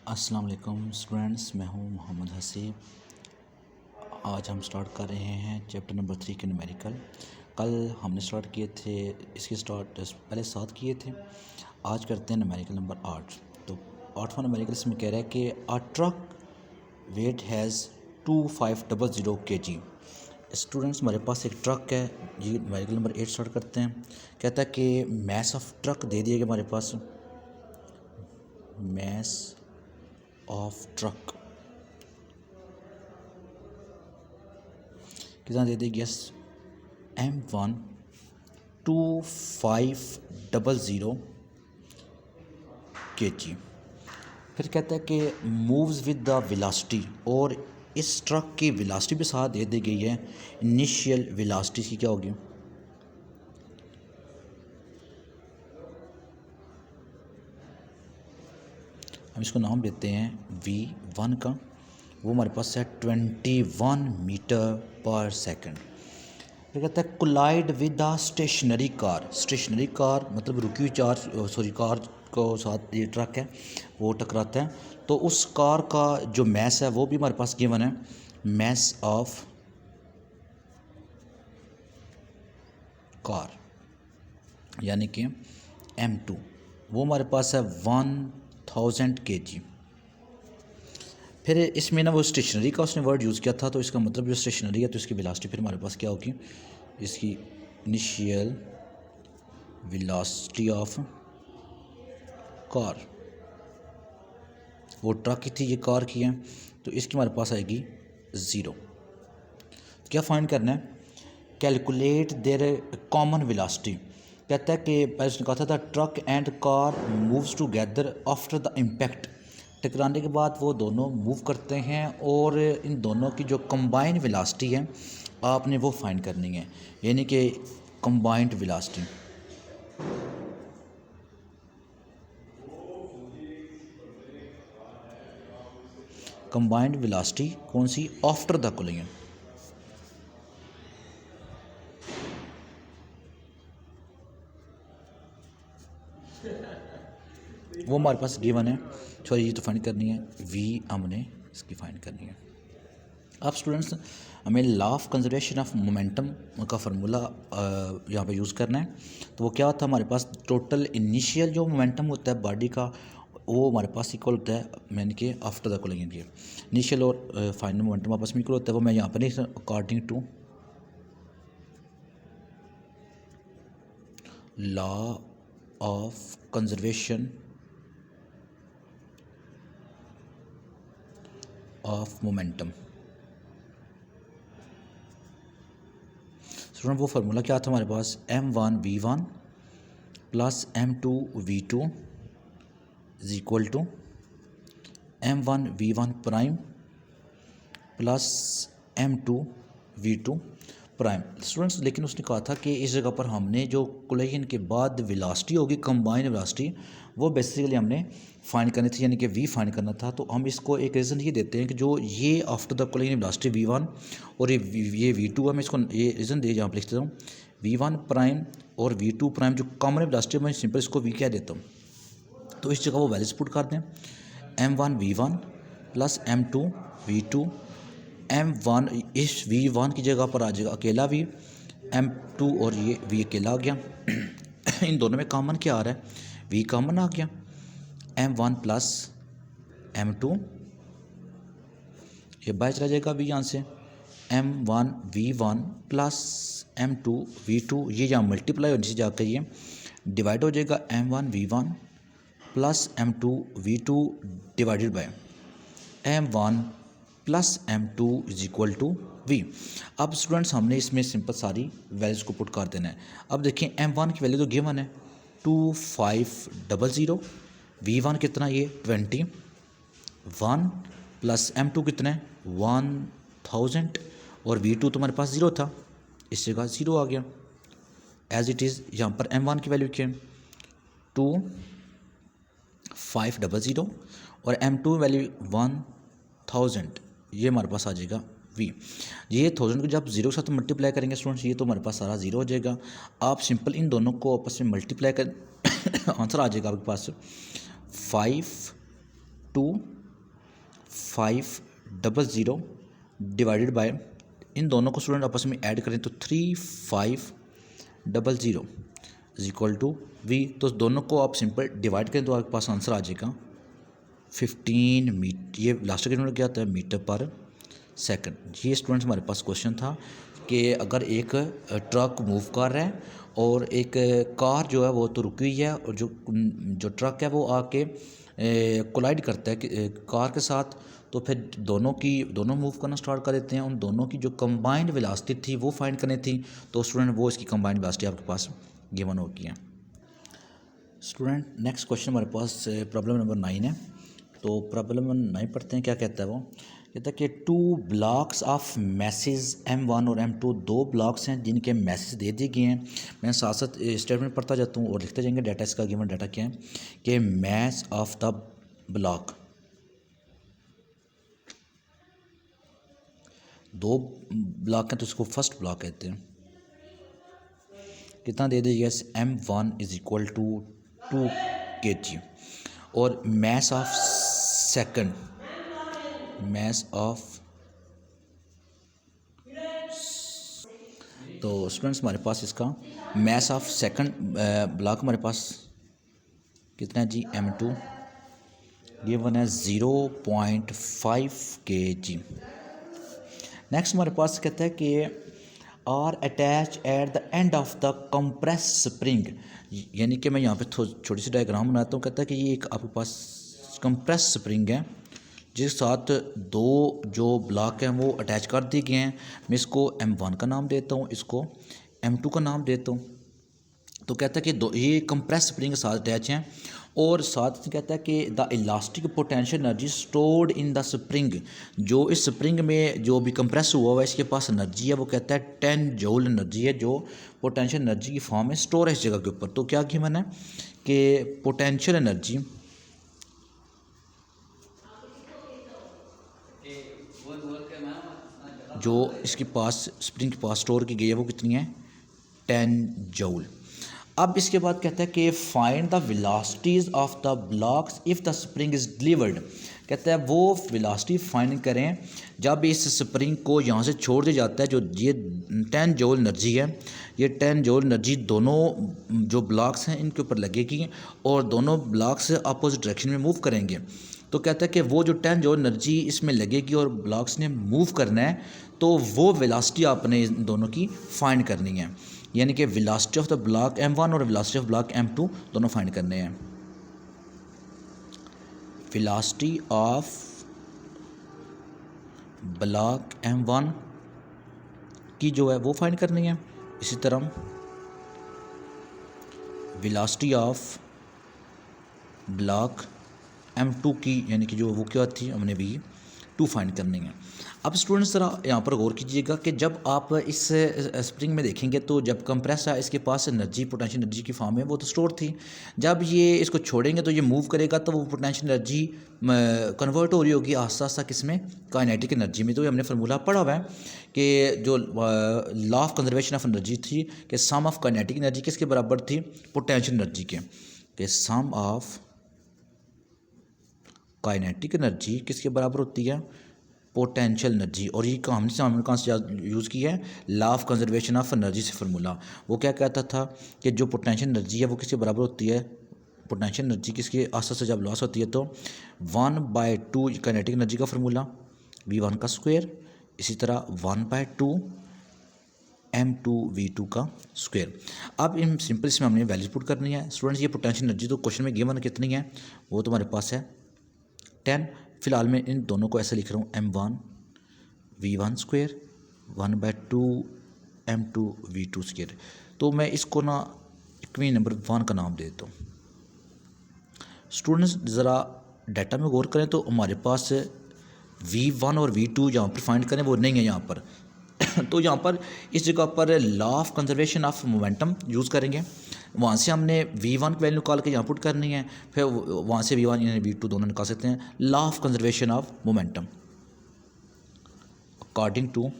अस्सलाम वालेकुम स्टूडेंट्स, मैं हूं मोहम्मद हसीब। आज हम स्टार्ट कर रहे हैं चैप्टर नंबर 3 के न्यूमेरिकल। कल हमने स्टार्ट किए थे, इसके स्टार्ट पहले 7 किए थे। आज करते हैं न्यूमेरिकल नंबर 8। तो 8वां न्यूमेरिकल इसमें कह रहा है कि a truck weight has 2500 kg। Students, हमारे पास एक ट्रक है। ये न्यूमेरिकल नंबर 8 स्टार्ट करते हैं। कहता है कि मैस ऑफ ट्रक दे दिएगा हमारे पास, मैस ऑफ ट्रक कितना दे देगी? Yes, M1 2500 kg। फिर कहता है कि मूव्स विद द वेलोसिटी, और इस ट्रक की वेलोसिटी भी साथ दे दी गई है। इनिशियल वेलोसिटी की क्या होगी? हम इसको नाम देते हैं V1 का। वो हमारे पास है 21 मीटर पर सेकंड। फिर कहता है collide with the stationary car. Stationary car मतलब रुकी हुई कार को साथ ये ट्रक है वो टकराता है। तो उस कार का जो मैस है वो भी हमारे पास गिवन है, मैस ऑफ कार, यानी कि M2। वो हमारे पास है 1000 kg। फिर इसमें ना वो स्टेशनरी का उसने वर्ड यूज़ किया था, तो इसका मतलब जो स्टेशनरी है तो इसकी वेलोसिटी फिर हमारे पास क्या होगी? इसकी इनिशियल वेलोसिटी ऑफ कार, वो ट्रक की थी, ये कार की है, तो इसकी हमारे पास आएगी 0। क्या फाइंड करना है? Calculate their common velocity. कहता है कि पहले उसने कहा था truck and car moves together after the impact. टकराने के बाद वो दोनों मूव करते हैं, और इन दोनों की जो कंबाइंड वेलोसिटी है आपने वो फाइंड करनी है, यानी कि कंबाइंड वेलोसिटी। कंबाइंड वेलोसिटी कौन सी? After the collision. वो हमारे पास गिवन है, सॉरी ये तो फाइंड करनी है, वी हमने इसकी फाइंड करनी है। अब स्टूडेंट्स, हमें law of conservation of momentum का फार्मूला यहाँ पे यूज़ करना है। तो वो क्या होता है? हमारे पास टोटल इनिशियल जो मोमेंटम होता है बॉडी का वो हमारे पास इक्वल होता है, यानी कि आफ्टर द कोलिजन के इनिशियल और फाइनल मोमेंटम आपस में इक्वल होता है। वो मैं यहाँ पर नहीं, according to law of conservation of momentum. Student, वो फार्मूला क्या था हमारे पास? M1V1 plus M2V2 is equal to M1V1 prime plus M2V2 prime. Students, लेकिन उसने कहा था कि इस जगह पर हमने जो कोलिजन के बाद वेलोसिटी होगी, कंबाइंड वेलोसिटी, वो बेसिकली हमने फाइंड करनी थी, यानी कि V फाइंड करना था। तो हम इसको एक रीज़न ये देते हैं कि जो ये after the collision velocity V1 और ये V2 है, मैं इसको ये रीज़न दे यहाँ पर लिख देता हूँ। V1 प्राइम और V2 प्राइम जो कॉमन वेलोसिटी, मैं सिंपल इसको V कह देता हूँ। तो इस जगह वो वैल्यूज पुट कर दें, M1V1 प्लस M2V2। M1 इस V1 की जगह पर आ जाएगा अकेला V, M2 और ये V अकेला आ गया। इन दोनों में कॉमन क्या आ रहा है? V कॉमन आ गया। M1 प्लस M2, ये बाहर चला जाएगा V यहाँ से। M1V1 प्लस M2V2, ये यहाँ मल्टीप्लाई होने से जाकर ये डिवाइड हो जाएगा। M1V1 plus M2V2 divided by M1 plus M2 is equal to V। अब स्टूडेंट्स, हमने इसमें सिंपल सारी वैल्यूज़ को पुट कर देना है। अब देखिए M1 की वैल्यू तो गिवन है 2500, V1 कितना? ये 21 प्लस M2 कितना है? 1000, और V2 तो हमारे पास 0 था, इस जगह 0 आ गया एज इट इज़। यहाँ पर M1 की वैल्यू क्या है? 2500, और M2 वैल्यू 1000, ये हमारे पास आ जाएगा V। ये 1000 को जब 0 के साथ मल्टीप्लाई करेंगे स्टूडेंट्स, ये तो हमारे पास सारा 0 हो जाएगा। आप सिंपल इन दोनों को आपस में मल्टीप्लाई कर आंसर आ जाएगा आपके पास 52 500 डिवाइडेड बाय, इन दोनों को स्टूडेंट आपस में ऐड करें तो 3500 इज इक्वल टू वी। तो दोनों को आप सिंपल डिवाइड करें तो आपके पास आंसर आ जाएगा 15 मीटर। ये लास्ट का यूनिट क्या आता है, मीटर पर सेकंड। ये स्टूडेंट्स हमारे पास क्वेश्चन था कि अगर एक ट्रक मूव कर रहा है और एक कार जो है वो तो रुकी हुई है, और जो ट्रक है वो आके कोलाइड करता है कार के साथ, तो फिर दोनों मूव करना स्टार्ट कर देते हैं। उन दोनों की जो कंबाइंड वेलोसिटी थी वो फाइंड करनी थी। तो स्टूडेंट वो इसकी कंबाइंड वेलोसिटी आपके पास गिवन होगी है। स्टूडेंट नेक्स्ट क्वेश्चन हमारे पास प्रॉब्लम नंबर 9 है। तो प्रॉब्लम नंबर 9 पढ़ते हैं, क्या कहता है वो। कहता है कि 2 ब्लॉक्स ऑफ मैसेज M1 और M2, 2 ब्लॉक्स हैं जिनके मैसेज दे दिए गए हैं। मैं साथ साथ स्टेटमेंट पढ़ता जाता हूँ और लिखते जाएंगे डाटा। इसका गिवन डाटा क्या है कि mass of the block, 2 block हैं तो इसको फर्स्ट ब्लॉक कहते हैं। कितना दे दिया, M1 is equal to 2 kg, और mass of second, mass of, तो स्टूडेंट्स हमारे पास इसका मैस ऑफ सेकंड ब्लॉक हमारे पास कितना है जी, M2, ये वन है 0.5 kg। नेक्स्ट हमारे पास कहता है कि are attach at the end of the compress spring, यानी कि मैं यहाँ पे छोटी सी डायग्राम बनाता हूँ। कहता है कि ये एक आपके पास कंप्रेस स्प्रिंग है जिसके साथ 2 जो ब्लॉक हैं वो अटैच कर दिए गए हैं। मैं इसको M1 का नाम देता हूँ, इसको M2 का नाम देता हूँ। तो कहता है कि ये कंप्रेस स्प्रिंग के साथ अटैच हैं, और साथ ही कहता है कि the elastic potential energy stored in the spring, जो इस स्प्रिंग में जो भी कंप्रेस हुआ हुआ है इसके पास एनर्जी है, वो कहता है 10 जूल एनर्जी है जो पोटेंशियल एनर्जी की फॉर्म में स्टोर है इस जगह के ऊपर। तो क्या गिवन है कि पोटेंशियल एनर्जी जो इसके पास स्प्रिंग के पास स्टोर की गई है वो कितनी है, 10 जूल। अब इसके बाद कहता है कि find the velocities of the blocks if the spring is delivered. कहता है वो वेलोसिटी फाइंड करें जब इस स्प्रिंग को यहाँ से छोड़ दिया जाता है। जो ये 10 जूल एनर्जी है, ये 10 जूल एनर्जी दोनों जो ब्लॉक्स हैं इनके ऊपर लगेगी और दोनों ब्लॉक्स अपोजिट डायरेक्शन में मूव करेंगे। तो कहता है कि वो जो 10 जूल एनर्जी इसमें लगेगी और ब्लॉक्स ने मूव करना है, तो वो वेलोसिटी आपने इन दोनों की फाइंड करनी है। यानी कि velocity of the block M1 और वेलोसिटी ऑफ ब्लॉक M2 दोनों फाइंड करने हैं। वेलोसिटी ऑफ ब्लॉक M1 की जो है वो फाइंड करनी है। इसी तरह वेलोसिटी ऑफ ब्लॉक M2 की, यानी कि जो वो क्या थी, हमने V2 फाइंड करनी है। अब स्टूडेंट्स ज़रा यहाँ पर गौर कीजिएगा कि जब आप इस स्प्रिंग में देखेंगे तो जब कंप्रेस है इसके पास एनर्जी पोटेंशियल एनर्जी की फॉर्म में वो तो स्टोर थी। जब ये इसको छोड़ेंगे तो ये मूव करेगा तो वो पोटेंशियल एनर्जी कन्वर्ट हो रही होगी आस्ता आस्ता किसमें, काइनेटिक एनर्जी में। तो ये हमने फार्मूला पढ़ा हुआ है कि जो law of conservation of energy थी कि सम ऑफ काइनेटिक एनर्जी किसके बराबर थी, पोटेंशियल एनर्जी के, कि सम ऑफ काइनेटिक एनर्जी किसके बराबर होती है, पोटेंशियल एनर्जी। और ये हमने कहाँ से यूज़ की है, law of conservation of energy से फार्मूला। वो क्या कहता था कि जो पोटेंशियल एनर्जी है वो किसके बराबर होती है, पोटेंशियल एनर्जी किसके आस्ते से जब लॉस होती है तो 1/2 काइनेटिक एनर्जी का फार्मूला V1 का स्क्वायर, इसी तरह 1/2 M2 V2 का स्क्वायर। अब इन सिंपल इसमें हमने वैल्यूज पुट करनी है। स्टूडेंट्स ये पोटेंशियल एनर्जी तो क्वेश्चन में गिवन कितनी है, वो तुम्हारे पास है 10। फिलहाल मैं इन दोनों को ऐसे लिख रहा हूँ M1 V1 square 1/2 M2 V2 square. तो मैं इसको ना इक्वेशन नंबर 1 का नाम दे देता हूँ। स्टूडेंट्स ज़रा डाटा में गौर करें तो हमारे पास V1 और V2 जहाँ पर फाइंड करें वो नहीं है यहाँ पर तो यहाँ पर इस जगह पर law of conservation of momentum use करेंगे। वहाँ से हमने V1 की वैल्यू निकाल के यहाँ पुट करनी है, फिर वहाँ से V1 यानी V2 दोनों निकाल सकते हैं। Law of conservation of momentum, according to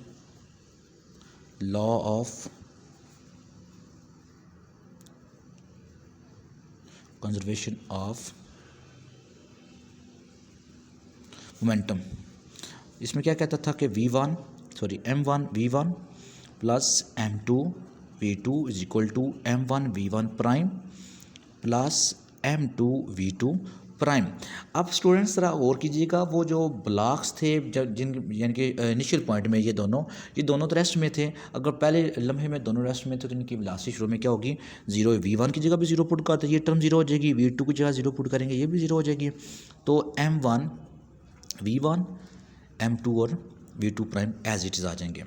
law of conservation of momentum. इसमें क्या कहता था कि M1 V1 plus M2 V2 is equal to M1 V1 prime plus M2 V2 prime. अब स्टूडेंट्स ज़रा गौर कीजिएगा, वो जो ब्लॉक्स थे जब जिन यानी कि इनिशियल पॉइंट में ये दोनों तो रेस्ट में थे। अगर पहले लम्हे में दोनों रेस्ट में थे तो इनकी वेलोसिटी शुरू में क्या होगी, जीरो। V1 की जगह भी जीरो पुट करते, ये टर्म जीरो हो जाएगी। V2 की जगह जीरो पुट करेंगे, ये भी जीरो हो जाएगी। तो M1 V1 M2 और V2 prime as it is आ जाएंगे।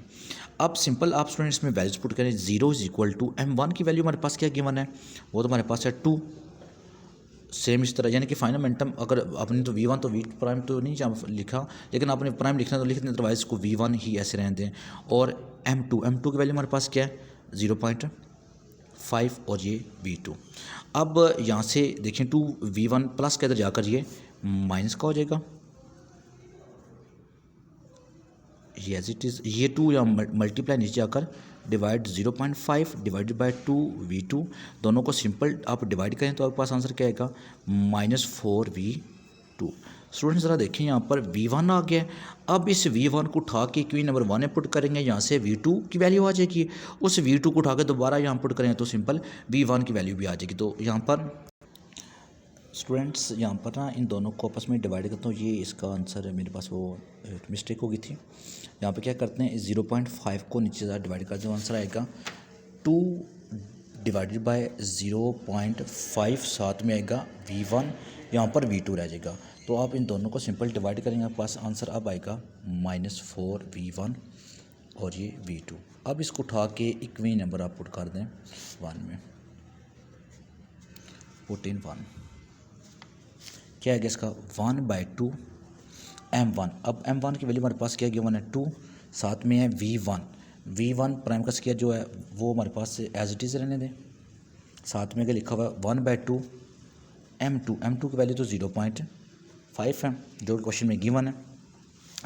अब सिंपल आप स्टूडेंट्स में वैल्यूज पुट करें, zero is equal to M1 की वैल्यू हमारे पास क्या गिवन है, वो तो हमारे पास है 2। सेम इस तरह यानी कि फाइनल मोमेंटम अगर आपने तो V1 तो V प्राइम तो नहीं लिखा, लेकिन आपने प्राइम लिखना तो लिख दें, अदरवाइज इसको V1 ही ऐसे रहने दें। और M2 की वैल्यू हमारे पास क्या है 0.5 और ये V2। अब यहाँ से देखें 2 V1 प्लस के इधर जाकर ये माइनस का हो जाएगा, ये एज इट इज़। ये 2 या मल्टीप्लाई नीचे आकर डिवाइड 0.5 डिवाइडेड बाई 2 V2, दोनों को सिंपल आप डिवाइड करें तो आपके पास आंसर क्या आएगा -4 V2। स्टूडेंट्स ज़रा देखें यहाँ पर V1 आ गया। अब इस V1 को उठा के क्यों नंबर 1 में पुट करेंगे, यहाँ से V2 की वैल्यू आ जाएगी। उस V2 को उठा के दोबारा यहाँ पुट करेंगे तो सिंपल V1 की वैल्यू भी आ जाएगी। तो यहाँ पर स्टूडेंट्स यहाँ पर ना इन दोनों को आपस में डिवाइड करता हूँ, ये इसका आंसर है। मेरे पास वो मिस्टेक हो गई थी। यहाँ पे क्या करते हैं 0.5 को नीचे ज़्यादा डिवाइड करते हैं, आंसर आएगा 2 डिवाइडेड बाय 0.5, साथ में आएगा V1, यहाँ पर V2 रह जाएगा। तो आप इन दोनों को सिंपल डिवाइड करेंगे, आपके पास आंसर अब आएगा -4 V1 और ये V2। अब इसको उठा के इक्वी नंबर आप पुट कर दें 1 में, पुट इन 1 क्या है इसका 1/2 M1। अब M1 की वैल्यू हमारे पास क्या गिवन है 2, साथ में है V1 प्राइम का स्क्वायर जो है वो हमारे पास एज इट इज़ रहने दें। साथ में अगर लिखा हुआ है 1/2 M2 की वैल्यू तो 0.5 है जो क्वेश्चन में गिवन है।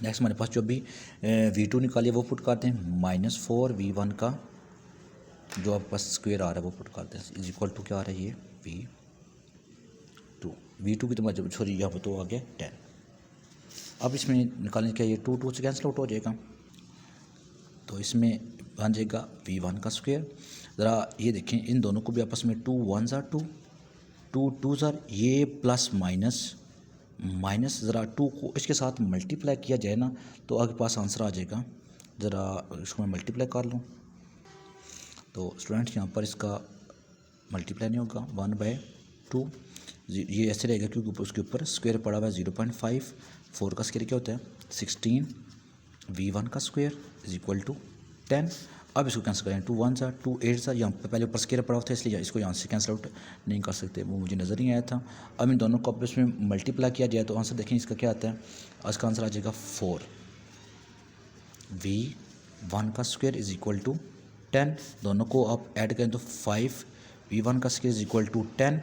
नेक्स्ट हमारे पास जो भी V2 निकालिए वो पुट करते हैं, -4 V1 का जो आपके पास स्क्वायर आ रहा है वो पुट करते हैं इज इक्वल टू क्या आ रहा है ये V2 की तो मतलब सॉरी यहाँ पर तो आ गया 10। अब इसमें निकालने क्या ये 2 से कैंसिल आउट हो जाएगा, तो इसमें बन जाएगा V1 का स्क्वायर। ज़रा ये देखें इन दोनों को भी आपस में 2 1 ज़ा 2 2 2 ज़ा ये प्लस माइनस ज़रा 2 को इसके साथ मल्टीप्लाई किया जाए ना तो आपके पास आंसर आ जाएगा। ज़रा इसको मैं मल्टीप्लाई कर लूँ तो स्टूडेंट्स यहाँ पर इसका मल्टीप्लाई नहीं होगा 1/2, ये ऐसे रहेगा क्योंकि उसके ऊपर स्क्वायर पड़ा हुआ है 0.5। 4 का स्क्वायर क्या होता है 16, V1 का स्क्वायर इज इक्वल टू 10। अब इसको कैंसिल करें 2 1 सा 2 8 सा, यहाँ पर पहले ऊपर स्क्वायर पड़ा हुआ था इसलिए इसको यहाँ से कैंसिल आउट नहीं कर सकते, वो मुझे नज़र नहीं आया था। अब इन दोनों को अब इसमें मल्टीप्लाई किया जाए तो आंसर देखें इसका क्या आता है, इसका आंसर आ जाएगा 4 V1 का स्क्वायर इज इक्वल टू 10। दोनों को आप ऐड करें तो 5 V1 का स्क्वायर इज इक्वल टू 10,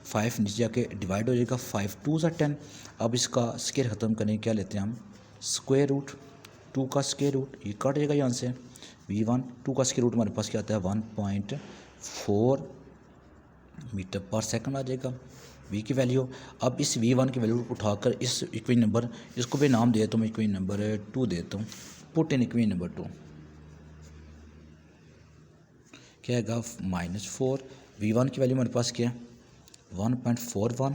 5 नीचे जाके डिवाइड हो जाएगा 5 2 सा 10। अब इसका स्क्वायर ख़त्म करने क्या लेते हैं हम स्क्वायर रूट, 2 का स्क्वायर रूट ये कट जाएगा यहाँ से V1 2 का स्क्वायर रूट हमारे पास क्या आता है 1.4 मीटर पर सेकंड आ जाएगा V की वैल्यू। अब इस V1 की वैल्यू उठाकर इस इक्वेशन नंबर इसको भी नाम दे तो मैं इक्वेशन नंबर 2 देता हूँ, पुट इन इक्वेशन नंबर 2 क्या आएगा -4। V1 की वैल्यू हमारे पास क्या है 1.41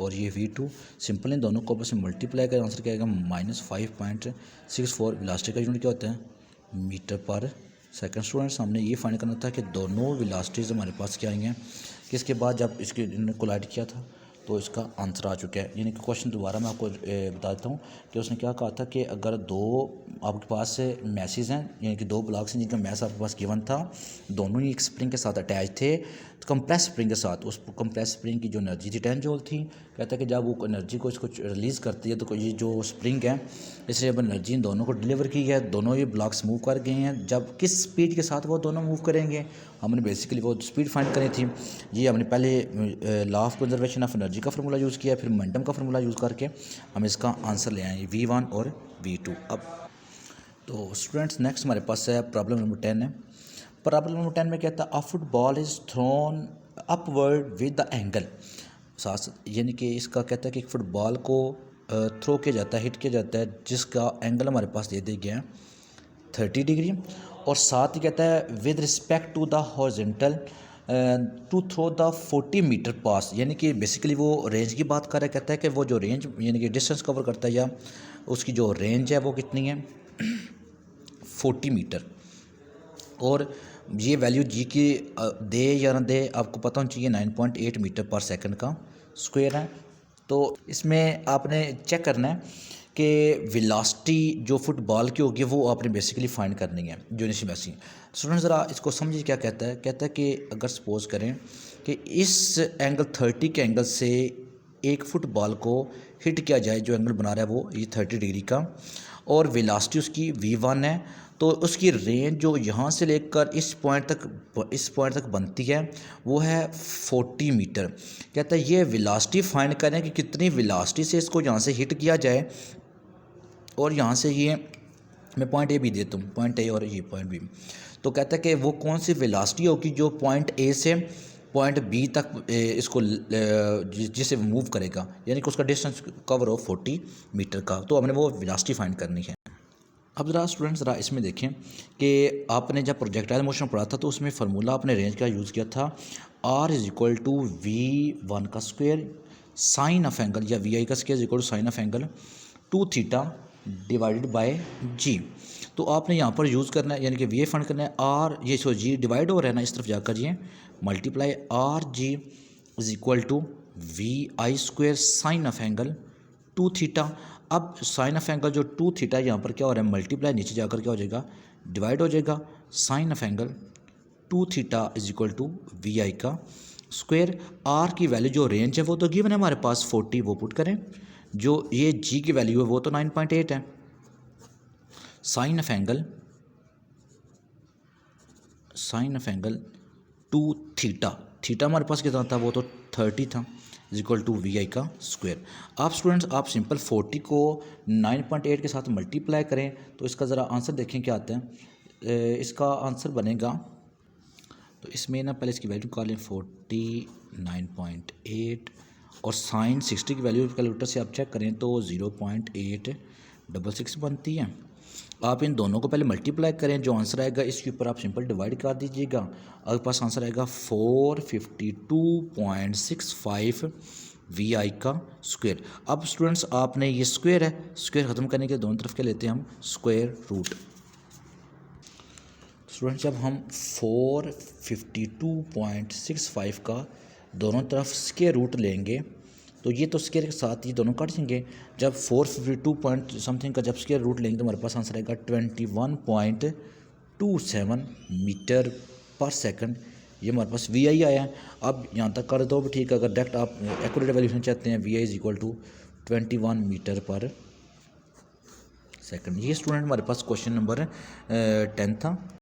और ये V2 सिंपल इन दोनों को आपस में मल्टीप्लाई करें आंसर क्या आएगा -5.64। वेलोसिटी का यूनिट क्या होता है मीटर पर सेकंड। स्टूडेंट्स हमने ये फाइंड करना था कि दोनों वेलोसिटीज़ हमारे पास क्या आई हैं कि इसके बाद जब इसके इन्होंने कोलाइड किया था तो इसका आंसर आ चुका है। यानी कि क्वेश्चन दोबारा मैं आपको बता देता हूँ कि उसने क्या कहा था कि अगर दो आपके पास मैसेज हैं यानी कि दो ब्लॉक्स हैं जिनका मैस आपके पास गिवन था, दोनों ही एक स्प्रिंग के साथ अटैच थे, तो कंप्रेस स्प्रिंग के साथ उस कंप्रेस स्प्रिंग की जो एनर्जी थी 10 जूल थी। कहता है कि जब वो एनर्जी को इसको रिलीज़ करती है तो ये जो स्प्रिंग है इसलिए जब एनर्जी इन दोनों को डिलीवर की है, दोनों ये ब्लॉक्स मूव कर गए हैं। जब किस स्पीड के साथ वो दोनों मूव करेंगे हमने बेसिकली वो स्पीड फाइंड करी थी। ये हमने पहले law of conservation of energy का फार्मूला यूज़ किया, फिर मोमेंटम का फार्मूला यूज़ करके हम इसका आंसर ले आए V1 और V2। अब तो स्टूडेंट्स नेक्स्ट हमारे पास है प्रॉब्लम नंबर 10 है। प्रॉब्लम नंबर 10 में कहता है अ football is thrown upward with the angle साथ, यानी कि इसका कहता है कि एक फुटबॉल को थ्रो किया जाता है, हिट किया जाता है, जिसका एंगल हमारे पास दे दिया गया है 30 डिग्री। और साथ ही कहता है with respect to the horizontal to throw the 40 metre pass, यानी कि बेसिकली वो रेंज की बात कर रहा है। कहता है कि वो जो रेंज यानी कि डिस्टेंस कवर करता है या उसकी जो रेंज है वो कितनी है 40 मीटर। और ये वैल्यू जी की दे या ना दे आपको पता होना चाहिए 9.8 मीटर पर सेकंड का स्क्वायर है। तो इसमें आपने चेक करना है कि वेलोसिटी जो फुटबॉल की होगी वो आपने बेसिकली फाइंड करनी है जो नीचे वैसी। स्टूडेंट ज़रा इसको समझिए क्या कहता है। कहता है कि अगर सपोज करें कि इस एंगल 30 के एंगल से एक फुटबॉल को हिट किया जाए, जो एंगल बना रहा है वो ये 30 डिग्री का, और वेलोसिटी उसकी v1 है, तो उसकी रेंज जो यहाँ से लेकर इस पॉइंट तक बनती है वो है 40 मीटर। कहता है ये वेलोसिटी फाइंड करें कि कितनी वेलोसिटी से इसको यहाँ से हिट किया जाए, और यहाँ से ये मैं पॉइंट ए भी देता हूँ, पॉइंट ए और ये पॉइंट बी। तो कहता है कि वो कौन सी वेलोसिटी होगी जो पॉइंट ए से पॉइंट बी तक इसको जिसे मूव करेगा, यानी कि उसका डिस्टेंस कवर हो 40 मीटर का। तो हमने वो वेलोसिटी फाइंड करनी है। अब ज़रा स्टूडेंट ज़रा इसमें देखें कि आपने जब प्रोजेक्टाइल मोशन पढ़ा था तो उसमें फार्मूला आपने रेंज का यूज़ किया था r=v1 का स्क्वायर साइन ऑफ एंगल, या vi का square equal to sine of angle 2θ divided by g। तो आपने यहाँ पर यूज़ करना है, यानी कि vi फाइंड करना है। r ये सो g डिवाइड हो रहा है ना, इस तरफ जाकर ये multiply r(g) = vi square sine of angle 2θ। अब साइन ऑफ एंगल जो 2θ यहाँ पर क्या हो रहा है मल्टीप्लाई, नीचे जाकर क्या हो जाएगा डिवाइड हो जाएगा। साइन ऑफ एंगल 2θ = vi का स्क्वायर। r की वैल्यू जो रेंज है वो तो गिवन है हमारे पास 40, वो पुट करें। जो ये g की वैल्यू है वो तो 9.8 है। साइन ऑफ एंगल 2θ, थीटा हमारे पास कितना था वो तो 30 था, इक्वल टू vi का स्क्वायर। आप स्टूडेंट्स आप सिंपल 40 को 9.8 के साथ मल्टीप्लाई करें तो इसका ज़रा आंसर देखें क्या आता है। इसका आंसर बनेगा, तो इसमें ना पहले इसकी वैल्यू निकाल लें 49.8, और साइन 60 की वैल्यू कैलकुलेटर से आप चेक करें तो 0.866 बनती है। आप इन दोनों को पहले मल्टीप्लाई करें, जो आंसर आएगा इसके ऊपर आप सिंपल डिवाइड कर दीजिएगा। आपके पास आंसर आएगा 452.65 vi का स्क्वायर। अब स्टूडेंट्स आपने ये स्क्वायर है, स्क्वायर ख़त्म करने के दोनों तरफ क्या लेते हैं हम स्क्वायर रूट। स्टूडेंट्स जब हम 452.65 का दोनों तरफ स्क्वायर रूट लेंगे तो ये तो स्क्वायर के साथ ये दोनों काट देंगे। जब 452 पॉइंट समथिंग का जब स्क्वायर रूट लेंगे तो हमारे पास आंसर आएगा 21.27 मीटर पर सेकंड। ये हमारे पास vi आया है। अब यहाँ तक कर दो भी ठीक है। अगर डायरेक्ट आप एक्यूरेट वैल्यूशन चाहते हैं vi = 21 मीटर पर सेकंड। ये स्टूडेंट हमारे पास क्वेश्चन नंबर 10 था।